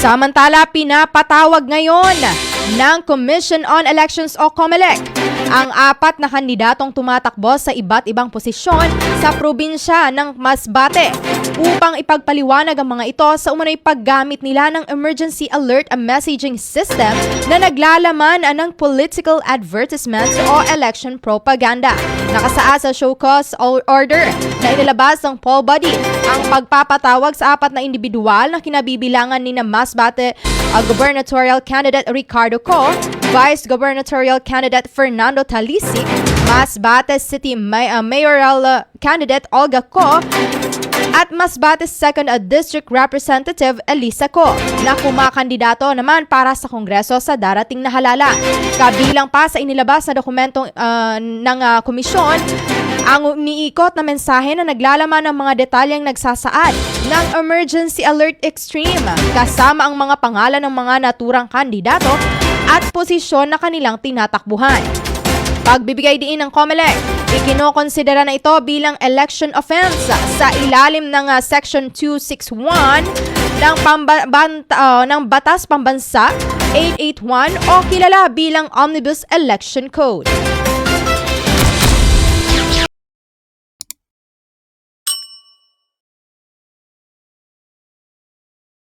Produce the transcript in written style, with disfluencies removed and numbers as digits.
Samantala, pinapatawag ngayon ng Commission on Elections o Comelec ang 4 na kandidatong tumatakbo sa iba't ibang posisyon sa probinsya ng Masbate upang ipagpaliwanag ang mga ito sa umano'y paggamit nila ng emergency alert messaging system na naglalaman ng political advertisements o election propaganda. Nakasaad sa show cause order na inilabas ng poll body ang pagpapatawag sa 4 na individual na kinabibilangan ni Masbate gubernatorial candidate Ricardo Co, Vice Gubernatorial candidate Fernando Talisic, Masbate City Mayoral candidate Olga Co, at Masbate 2nd District Representative Elisa Co na kumakandidato naman para sa Kongreso sa darating na halalan. Kabilang pa sa inilabas na dokumentong ng komisyon ang umiikot na mensahe na naglalaman ng mga detalyeng nagsasaad ng emergency alert extreme kasama ang mga pangalan ng mga naturang kandidato at posisyon na kanilang tinatakbuhan. Pagbibigay diin ng Comelec, ikinokonsidera na ito bilang election offense sa ilalim ng Section 261 ng Batas Pambansa 881 o kilala bilang Omnibus Election Code.